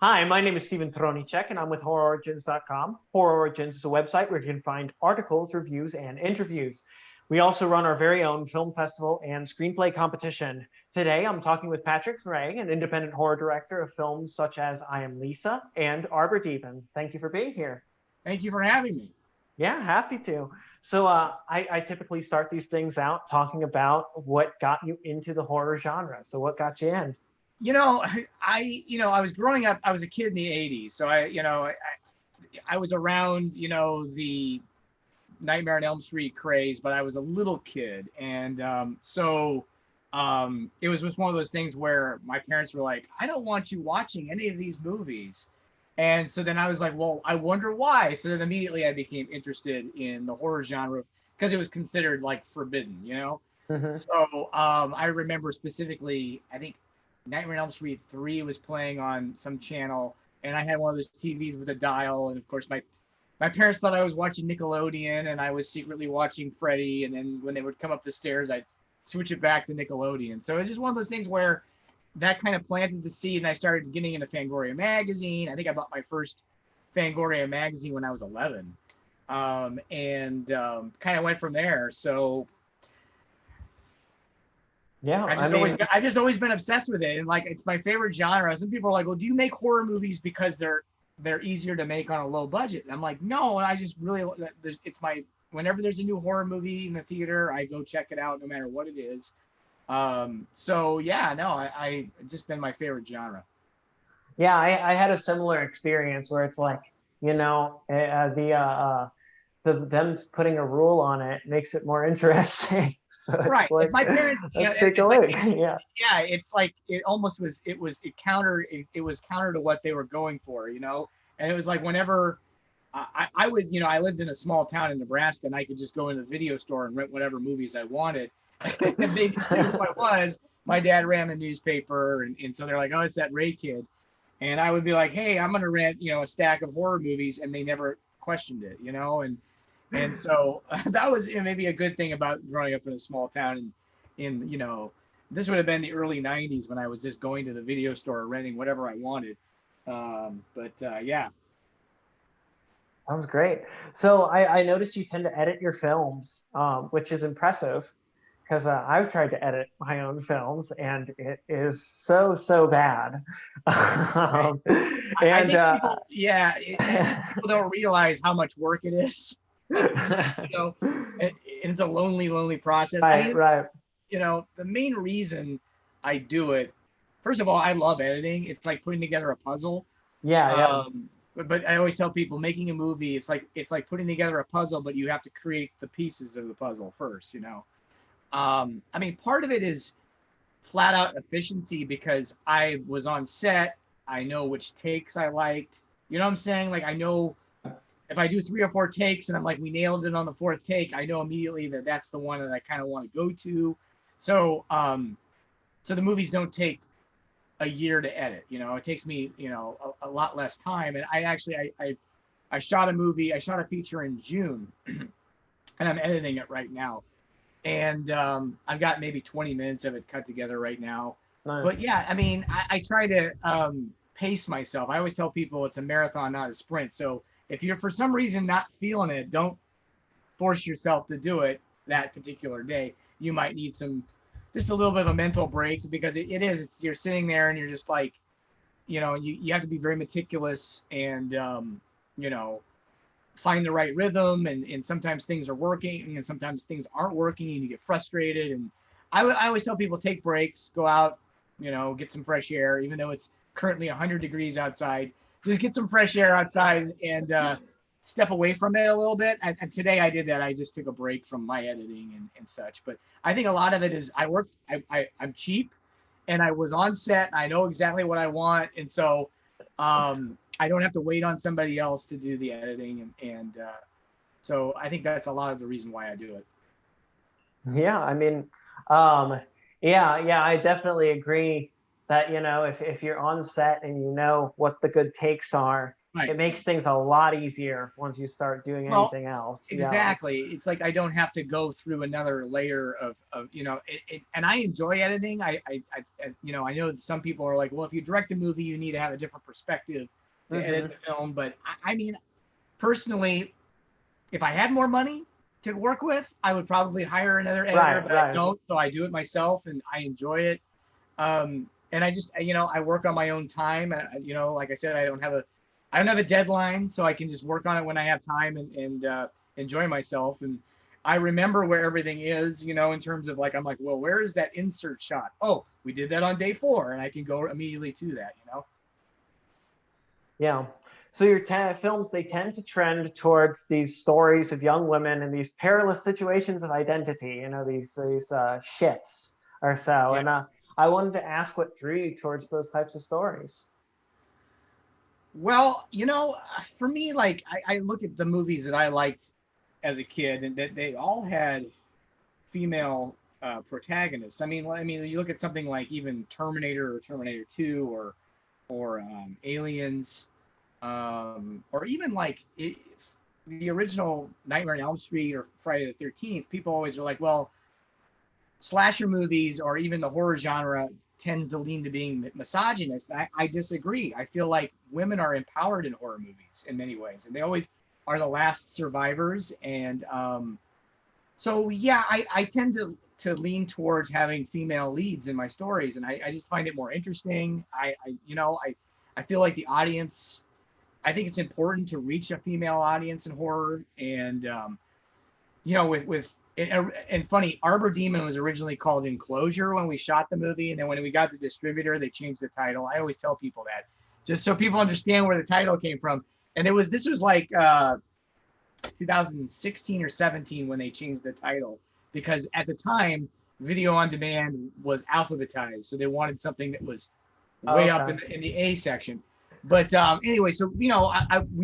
Hi, my name is Stephen Tronichek, and I'm with HorrOrigins.com. HorrOrigins is a website where you can find articles, reviews, and interviews. We also run our very own film festival and screenplay competition. Today, I'm talking with Patrick Ray, an independent horror director of films such as I Am Lisa and Arbor Demon. Thank you for being here. Thank you for having me. Yeah, happy to. So, I typically start these things out talking about what got you into the horror genre. So, what got you in? You know, I was growing up. I was a kid in the '80s, so I was around, the Nightmare on Elm Street craze, but I was a little kid, and it was just one of those things where my parents were like, "I don't want you watching any of these movies," and so then I was like, "Well, I wonder why." So then immediately I became interested in the horror genre because it was considered like forbidden, you know. Hmm. So I remember specifically, I think Nightmare on Elm Street 3 was playing on some channel, and I had one of those TVs with a dial, and of course my parents thought I was watching Nickelodeon, and I was secretly watching Freddy. And then when they would come up the stairs, I'd switch it back to Nickelodeon. So it's just one of those things where that kind of planted the seed, and I started getting into Fangoria magazine. I think I bought my first Fangoria magazine when I was 11, and kind of went from there. So Yeah, I I just always mean, I've just always been obsessed with it, and like it's my favorite genre. Some people are like, "Well, do you make horror movies because they're easier to make on a low budget?" And I'm like, "No, I just really it's my whenever there's a new horror movie in the theater, I go check it out no matter what it is." So yeah, no, I it's just been my favorite genre. yeah, I had a similar experience where it's like, them putting a rule on it makes it more interesting. So it's Right. If like, my parents, let's take a it's like, look. Yeah. yeah, it's like it almost was. It was counter to what they were going for, And it was like whenever I would, I lived in a small town in Nebraska, and I could just go into the video store and rent whatever movies I wanted. And they just knew who I was. My dad ran the newspaper, and so they're like, "Oh, it's that Ray kid," and I would be like, "Hey, I'm gonna rent, a stack of horror movies," and they never questioned it, and so that was maybe a good thing about growing up in a small town. And this would have been the early '90s when I was just going to the video store renting whatever I wanted. But yeah. That was great. So I noticed you tend to edit your films, which is impressive because I've tried to edit my own films and it is so bad. Right. um, I and think people, yeah, I think people don't realize how much work it is. you know, and it's a lonely, lonely process. I right, mean, right. the main reason I do it, first of all, I love editing. It's like putting together a puzzle. Yeah, yeah. But I always tell people making a movie, it's like putting together a puzzle, but you have to create the pieces of the puzzle first. I mean, part of it is flat out efficiency because I was on set. I know which takes I liked. You know what I'm saying? Like I know if I do 3 or 4 takes and I'm like, we nailed it on the fourth take, I know immediately that that's the one that I kind of want to go to. So, so the movies don't take a year to edit. It takes me, a lot less time. And I shot a movie, I shot a feature in June, and I'm editing it right now. And I've got maybe 20 minutes of it cut together right now. Nice. But yeah, I mean, I try to pace myself. I always tell people it's a marathon, not a sprint. So if you're for some reason not feeling it, don't force yourself to do it that particular day. You might need just a little bit of a mental break because you're sitting there and you're just like, you have to be very meticulous and, you know, find the right rhythm. And sometimes things are working and sometimes things aren't working and you get frustrated. And I always tell people take breaks, go out, get some fresh air, even though it's currently 100 degrees outside. Just get some fresh air outside and step away from it a little bit. And today I did that. I just took a break from my editing and such. But I think a lot of it is I'm cheap and I was on set. I know exactly what I want. And so I don't have to wait on somebody else to do the editing. And so I think that's a lot of the reason why I do it. Yeah, I mean, um, yeah, I definitely agree that, if you're on set and you know what the good takes are, Right. it makes things a lot easier once you start doing anything else. Exactly. It's like I don't have to go through another layer of and I enjoy editing. I know that some people are like, well, if you direct a movie, you need to have a different perspective to edit the film. But I mean, personally, if I had more money to work with, I would probably hire another editor, but I don't, so I do it myself and I enjoy it. And I just, I work on my own time. Like I said, I don't have a deadline, so I can just work on it when I have time and enjoy myself. And I remember where everything is, in terms of like, I'm like, well, where is that insert shot? Oh, we did that on day 4, and I can go immediately to that, Yeah. So your films, they tend to trend towards these stories of young women in these perilous situations of identity, these shifts or so. Yeah. And I wanted to ask what drew you towards those types of stories. Well, for me, like I look at the movies that I liked as a kid, and that they all had female protagonists. I mean, you look at something like even Terminator or Terminator 2 or Aliens, or even like the original Nightmare on Elm Street or Friday the 13th. People always are like, well, slasher movies or even the horror genre tends to lean to being misogynist. I disagree. I feel like women are empowered in horror movies in many ways, and they always are the last survivors. And so yeah, I tend to lean towards having female leads in my stories, and I just find it more interesting. I feel like the audience, I think it's important to reach a female audience in horror. And and funny, Arbor Demon was originally called Enclosure when we shot the movie, and then when we got the distributor, they changed the title. I always tell people that, just so people understand where the title came from. And this was like 2016 or 17 when they changed the title, because at the time, video on demand was alphabetized, so they wanted something that was way up in the A section. But anyway, so we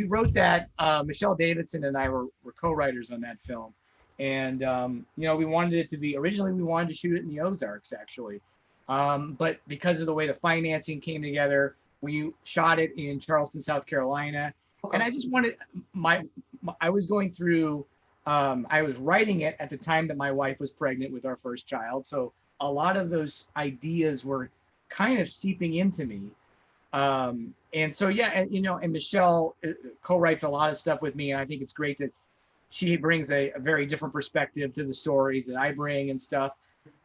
wrote that. Michelle Davidson and I were co-writers on that film. And, we wanted it to be, originally we wanted to shoot it in the Ozarks, actually. But because of the way the financing came together, we shot it in Charleston, South Carolina. Okay. And I just wanted, I was going through, I was writing it at the time that my wife was pregnant with our first child. So a lot of those ideas were kind of seeping into me. And so, yeah, and Michelle co-writes a lot of stuff with me. And I think it's great that she brings a very different perspective to the stories that I bring and stuff.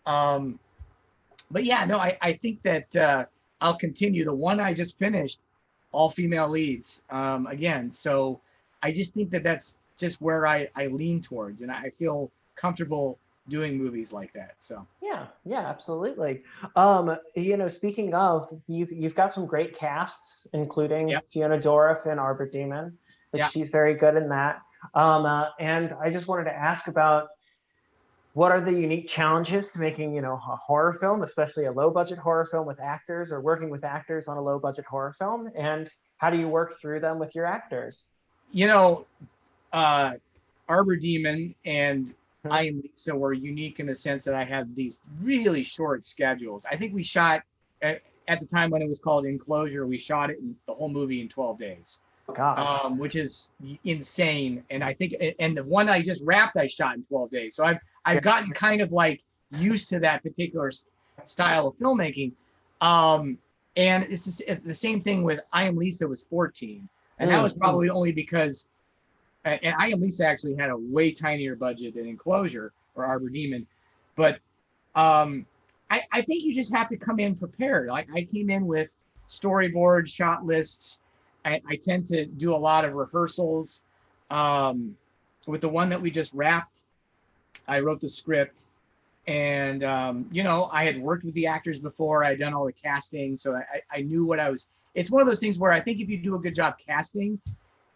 But yeah, no, I think that I'll continue. The one I just finished, all female leads, again. So I just think that that's just where I lean towards, and I feel comfortable doing movies like that. So yeah, absolutely. Speaking of, you've got some great casts, including Fiona Dourif in Arbor Demon. She's very good in that. And I just wanted to ask about what are the unique challenges to making, a horror film, especially a low budget horror film with actors, or working with actors on a low budget horror film, and how do you work through them with your actors? Arbor Demon and I Am Lisa were unique in the sense that I had these really short schedules. I think we shot at the time when it was called Enclosure, we shot it the whole movie in 12 days. Gosh. Which is insane. And I think, and the one I just wrapped, I shot in 12 days. So I've gotten kind of like used to that particular style of filmmaking. And it's just, the same thing with I Am Lisa was 14. And that was probably only because, and I Am Lisa actually had a way tinier budget than Enclosure or Arbor Demon. But I think you just have to come in prepared. Like I came in with storyboards, shot lists. I tend to do a lot of rehearsals. With the one that we just wrapped, I wrote the script, and I had worked with the actors before. I had done all the casting, so I knew what I was. It's one of those things where I think if you do a good job casting,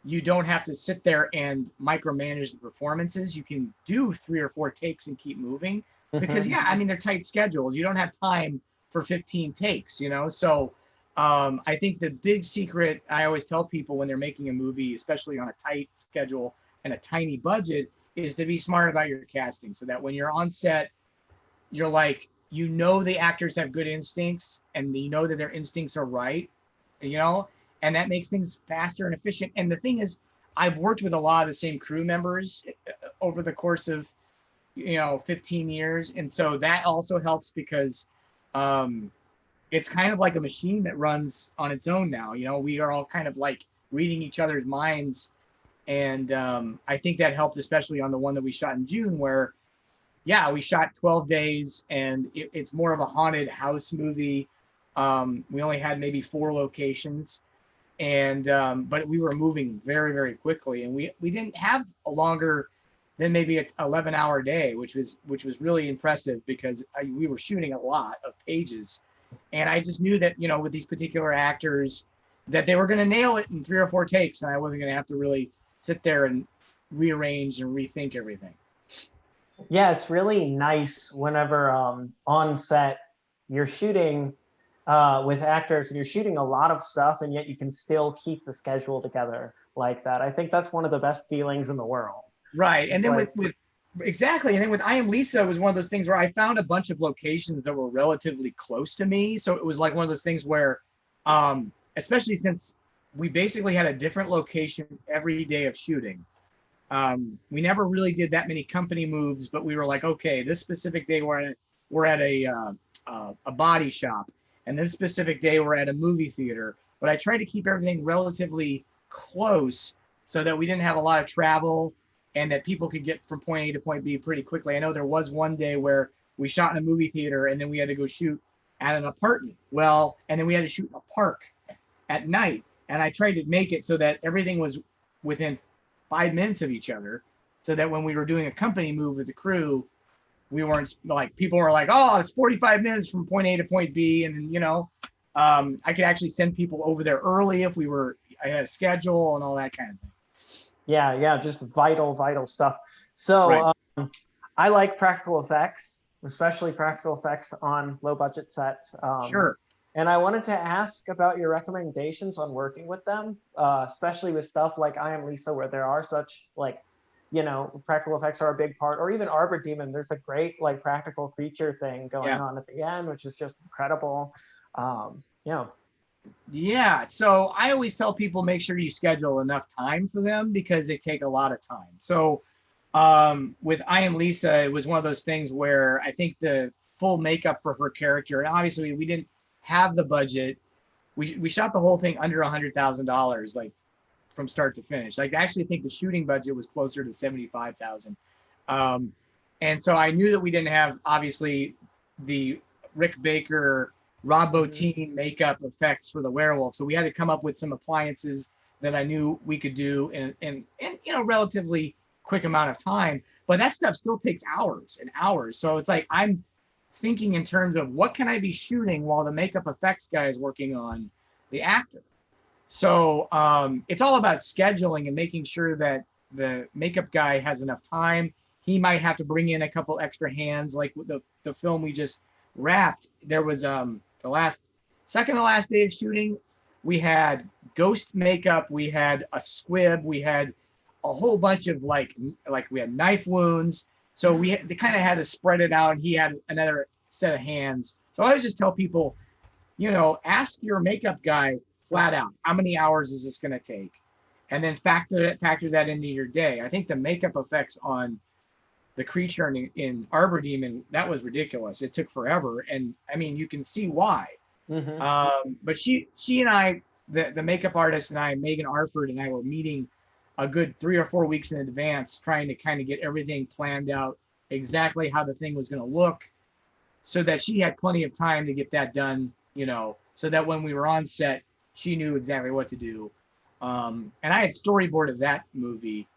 you don't have to sit there and micromanage the performances. You can do 3 or 4 takes and keep moving, because they're tight schedules. You don't have time for 15 takes, so. I think the big secret I always tell people when they're making a movie, especially on a tight schedule and a tiny budget, is to be smart about your casting, so that when you're on set, you're like, the actors have good instincts and that their instincts are right, and that makes things faster and efficient. And the thing is, I've worked with a lot of the same crew members over the course of 15 years, and so that also helps because it's kind of like a machine that runs on its own now. We are all kind of like reading each other's minds, and I think that helped, especially on the one that we shot in June, where we shot 12 days, and it's more of a haunted house movie. We only had maybe 4 locations, and but we were moving very, very quickly, and we didn't have a longer than maybe an 11-hour day, which was really impressive because we were shooting a lot of pages, and I just knew that with these particular actors that they were going to nail it in 3 or 4 takes, and I wasn't going to have to really sit there and rearrange and rethink everything. Yeah, it's really nice whenever on set you're shooting with actors and you're shooting a lot of stuff, and yet you can still keep the schedule together like that. I think that's one of the best feelings in the world. Right. And then with exactly. And then with I Am Lisa, it was one of those things where I found a bunch of locations that were relatively close to me. So it was like one of those things where, especially since we basically had a different location every day of shooting. We never really did that many company moves, but we were like, okay, this specific day we're at a body shop, and this specific day we're at a movie theater. But I tried to keep everything relatively close so that we didn't have a lot of travel, and that people could get from point A to point B pretty quickly. I know there was one day where we shot in a movie theater, and then we had to go shoot at an apartment. Well, and then we had to shoot in a park at night. And I tried to make it so that everything was within 5 minutes of each other, so that when we were doing a company move with the crew, we weren't like, people were like, oh, it's 45 minutes from point A to point B. And then, I could actually send people over there early if I had a schedule and all that kind of thing. Yeah, just vital stuff. So right. I like practical effects, especially practical effects on low budget sets. Sure. And I wanted to ask about your recommendations on working with them, especially with stuff like I Am Lisa, where there are such practical effects are a big part, or even Arbor Demon. There's a great practical creature thing going on at the end, which is just incredible. Yeah, so I always tell people make sure you schedule enough time for them because they take a lot of time. So with I Am Lisa, it was one of those things where I think the full makeup for her character, and obviously we didn't have the budget. We shot the whole thing under $100,000, like from start to finish. Like, I actually think the shooting budget was closer to 75,000. And so I knew that we didn't have obviously the Rick Baker, Rob Bottin makeup effects for the werewolf. So we had to come up with some appliances that I knew we could do in relatively quick amount of time. But that stuff still takes hours and hours. So it's like I'm thinking in terms of what can I be shooting while the makeup effects guy is working on the actor. So it's all about scheduling and making sure that the makeup guy has enough time. He might have to bring in a couple extra hands, like with the film we just wrapped. There was the second to last day of shooting, we had ghost makeup, we had a squib, we had a whole bunch of like we had knife wounds. So they kind of had to spread it out, and he had another set of hands. So I always just tell people, ask your makeup guy flat out, how many hours is this going to take? And then factor that into your day. I think the makeup effects on the creature in Arbor Demon, that was ridiculous. It took forever. And I mean, you can see why. But she and I, the makeup artist and I, Megan Arford and I, were meeting a good 3 or 4 weeks in advance, trying to kind of get everything planned out exactly how the thing was going to look, so that she had plenty of time to get that done, so that when we were on set, she knew exactly what to do. And I had storyboarded that movie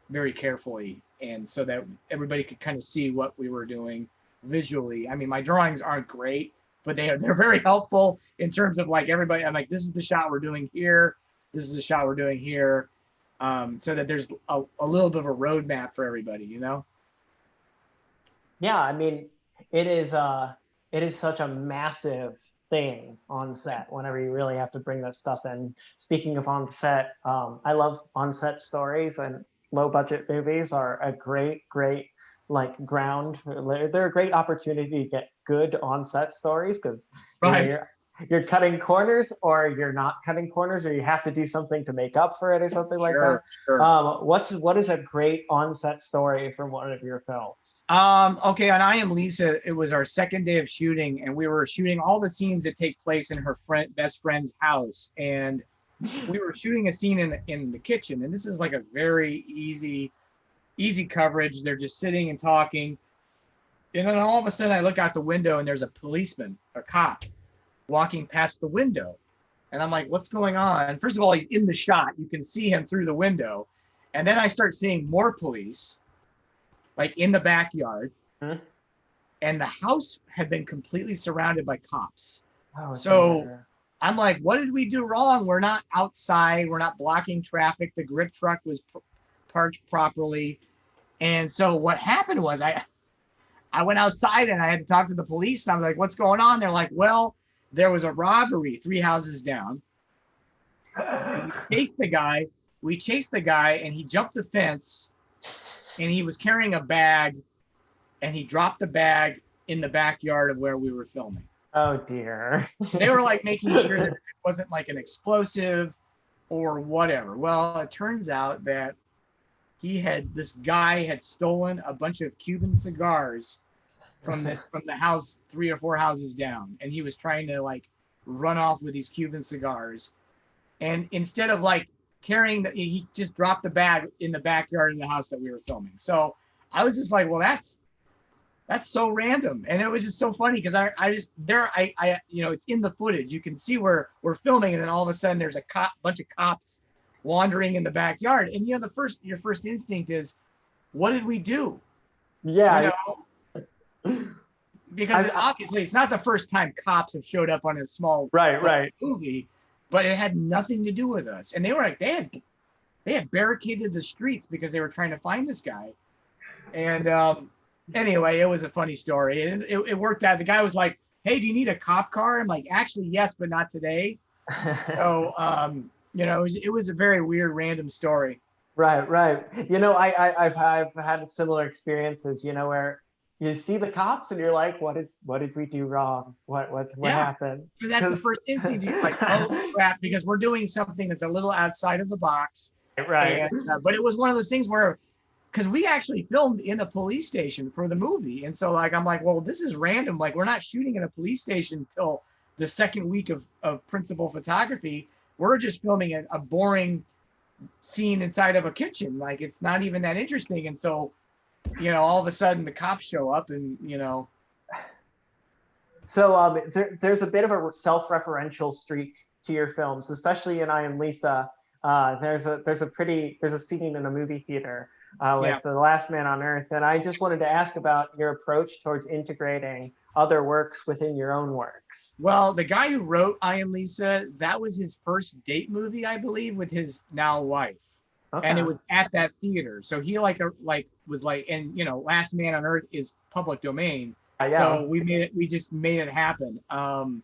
very carefully, and so that everybody could kind of see what we were doing visually. I mean, my drawings aren't great, but they're very helpful in terms of like everybody. I'm like, this is the shot we're doing here. This is the shot we're doing here. So that there's a little bit of a roadmap for everybody, Yeah, I mean, it is such a massive thing on set whenever you really have to bring that stuff in. Speaking of on set, I love on set stories, and low budget movies are a great ground. They're a great opportunity to get good on set stories because you're cutting corners, or you're not cutting corners, or you have to do something to make up for it, or something like that. Sure. What is a great on-set story from one of your films? Okay, on I Am Lisa, it was our second day of shooting, and we were shooting all the scenes that take place in her best friend's house, and we were shooting a scene in the kitchen, and this is like a very easy coverage. They're just sitting and talking, and then all of a sudden I look out the window and there's a policeman, a cop, walking past the window. And I'm like, what's going on? First of all, he's in the shot. You can see him through the window. And then I start seeing more police, like in the backyard. Huh? And the house had been completely surrounded by cops. Oh, So dear. I'm like, what did we do wrong? We're not outside. We're not blocking traffic. The grip truck was parked properly. And so what happened was I went outside and I had to talk to the police. And I'm like, what's going on? They're like, well, there was a robbery 3 houses down. And we chased the guy and he jumped the fence and he was carrying a bag and he dropped the bag in the backyard of where we were filming. Oh dear. They were like making sure that it wasn't like an explosive or whatever. Well, it turns out that this guy had stolen a bunch of Cuban cigars from the house 3 or 4 houses down, and he was trying to like run off with these Cuban cigars. And instead of like carrying he just dropped the bag in the backyard in the house that we were filming. So I was just like, well, that's so random. And it was just so funny because I it's in the footage. You can see where we're filming, and then all of a sudden there's a bunch of cops wandering in the backyard. And your first instinct is, what did we do? Yeah. Because obviously it's not the first time cops have showed up on a small right movie, but it had nothing to do with us. And they were like, they had barricaded the streets because they were trying to find this guy. And anyway, it was a funny story. And it worked out. The guy was like, hey, do you need a cop car? I'm like, actually, yes, but not today. So, it was a very weird, random story. Right. I've had similar experiences, where you see the cops and you're like, what did we do wrong? What happened? Because that's the first instinct. You're like, oh crap, because we're doing something that's a little outside of the box. Right. And, but it was one of those things where, because we actually filmed in a police station for the movie. And so like, I'm like, well, this is random. Like, we're not shooting in a police station until the second week of principal photography. We're just filming a boring scene inside of a kitchen. Like, it's not even that interesting. And so, all of a sudden the cops show up and, So there's a bit of a self-referential streak to your films, especially in I Am Lisa. There's a scene in a movie theater with The Last Man on Earth. And I just wanted to ask about your approach towards integrating other works within your own works. Well, the guy who wrote I Am Lisa, that was his first date movie, I believe, with his now wife. Okay. And it was at that theater. So he was like, and Last Man on Earth is public domain. Yeah. So we just made it happen. I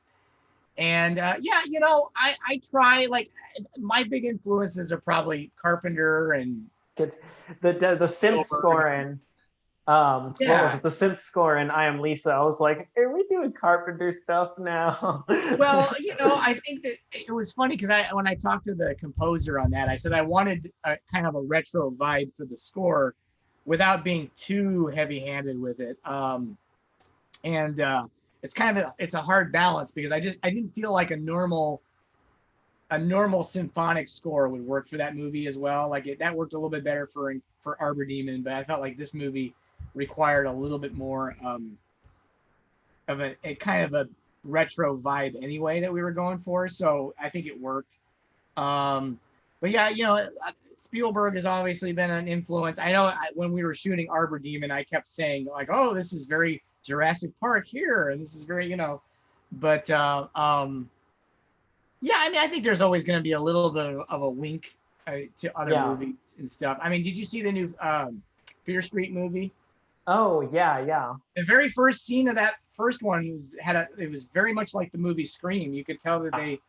try, like, my big influences are probably Carpenter and the synth score in what was it? The synth score in I Am Lisa. I was like, are we doing Carpenter stuff now? Well, I think that it was funny because when I talked to the composer on that, I said I wanted a kind of a retro vibe for the score without being too heavy-handed with it. It's a hard balance because I didn't feel like a normal symphonic score would work for that movie as well. Like that worked a little bit better for Arbor Demon, but I felt like this movie required a little bit more of a kind of a retro vibe anyway that we were going for. So I think it worked. But yeah, Spielberg has obviously been an influence. I know when we were shooting Arbor Demon, I kept saying like, oh, this is very Jurassic Park here. And this is very, but yeah, I mean, I think there's always going to be a little bit of a wink to other movies and stuff. I mean, did you see the new Fear Street movie? Oh, yeah. The very first scene of that first one it was very much like the movie Scream. You could tell that they,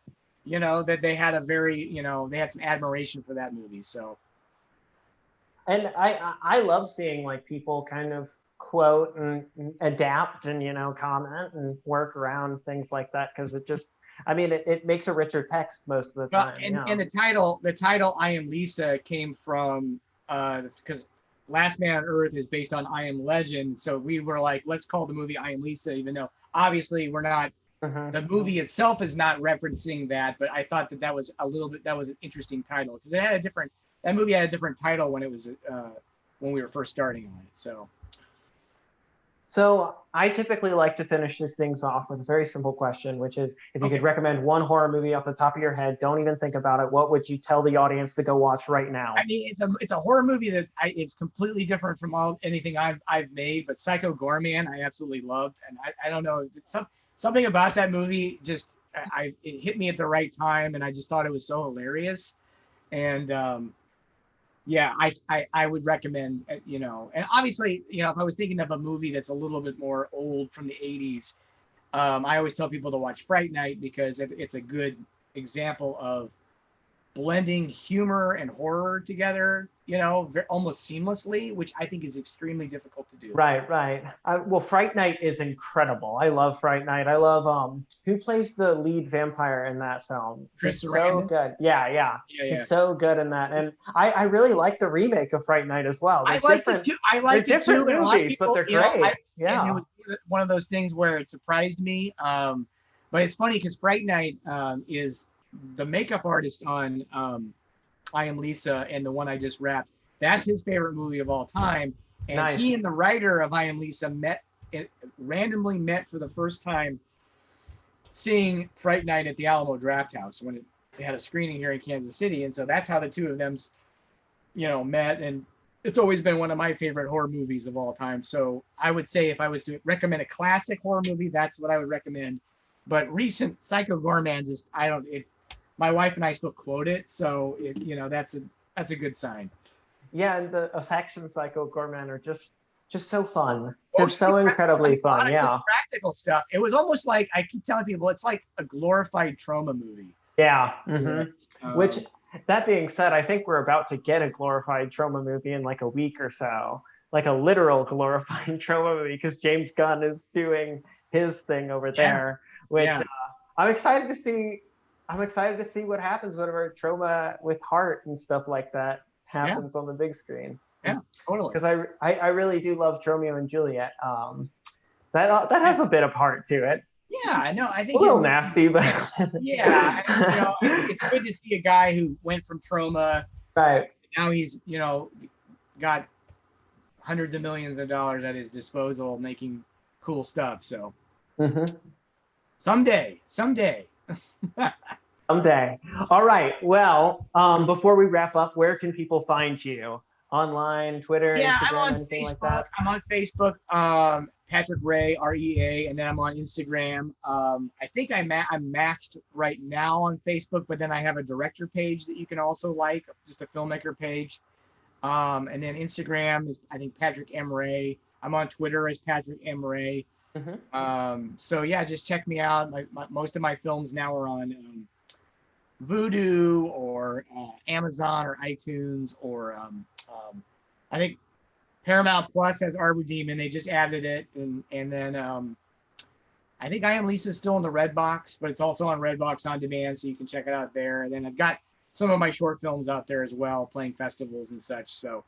that they had a very, they had some admiration for that movie. So. And I love seeing like people kind of quote and adapt and, comment and work around things like that. Cause it just, I mean, it makes a richer text most of the Well, time. and the title I Am Lisa came from because Last Man on Earth is based on I Am Legend. So we were like, let's call the movie I Am Lisa, even though obviously we're not, the movie itself is not referencing that, but I thought that was that was an interesting title because that movie had a different title when it was, when we were first starting on it. So I typically like to finish these things off with a very simple question, which is if you could recommend one horror movie off the top of your head, don't even think about it, what would you tell the audience to go watch right now? I mean, it's a horror movie that it's completely different from anything I've made, but Psycho Goreman I absolutely loved, and I don't know, something about that movie just it hit me at the right time, and I just thought it was so hilarious, and yeah, I would recommend, and obviously, if I was thinking of a movie that's a little bit more old from the 80s, I always tell people to watch Fright Night because it's a good example of blending humor and horror together, almost seamlessly, which I think is extremely difficult to do. Right. Well, Fright Night is incredible. I love Fright Night. I love who plays the lead vampire in that film? Chris He's Sarandon? so good. Yeah. He's so good in that, and I really like the remake of Fright Night as well. I liked it too. Different movies, but they're great. And it was one of those things where it surprised me. But it's funny because Fright Night is the makeup artist on I Am Lisa and the one I just wrapped. That's his favorite movie of all time. And he and the writer of I Am Lisa randomly met for the first time seeing Fright Night at the Alamo Drafthouse when they had a screening here in Kansas City. And so that's how the two of them, met. And it's always been one of my favorite horror movies of all time. So I would say if I was to recommend a classic horror movie, that's what I would recommend. But recent Psycho Goreman, my wife and I still quote it. So that's a good sign. Yeah, and the effects in Psycho Goreman are just so fun, just so incredibly fun. Yeah, practical stuff. It was almost like, I keep telling people, it's like a glorified trauma movie. Yeah. Which, that being said, I think we're about to get a glorified trauma movie in like a week or so, like a literal glorified trauma movie, because James Gunn is doing his thing over there, which I'm excited to see. I'm excited to see what happens whenever trauma with heart and stuff like that happens on the big screen. Yeah, totally. Because I really do love Romeo and Juliet. That has a bit of heart to it. Yeah, I know. I think a little nasty, but yeah, it's good to see a guy who went from trauma. Right. Now he's got hundreds of millions of dollars at his disposal, making cool stuff. So someday. Someday. All right. Well, before we wrap up, where can people find you? Online, Twitter, Instagram, I'm on anything Facebook. like that? I'm on Facebook, Patrick Ray, REA, and then I'm on Instagram. I think I'm maxed right now on Facebook, but then I have a director page that you can also like, just a filmmaker page. And then Instagram is, I think, Patrick M. Ray. I'm on Twitter as Patrick M. Ray. So yeah, just check me out. Most of my films now are on Vudu or Amazon or iTunes or I think Paramount Plus has Arbor Demon. They just added it, and then I think I Am Lisa is still in the Redbox, but it's also on Redbox on demand, so you can check it out there. And then I've got some of my short films out there as well, playing festivals and such. So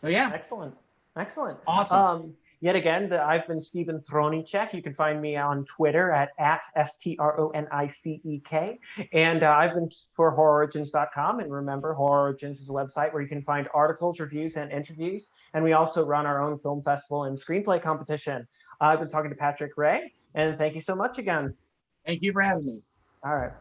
yeah. Excellent. Awesome. Yet again, I've been Stephen Thronicek. You can find me on Twitter at STRONICEK. And I've been for HorrOrigins.com. And remember, HorrOrigins is a website where you can find articles, reviews, and interviews. And we also run our own film festival and screenplay competition. I've been talking to Patrick Ray, and thank you so much again. Thank you for having me. All right.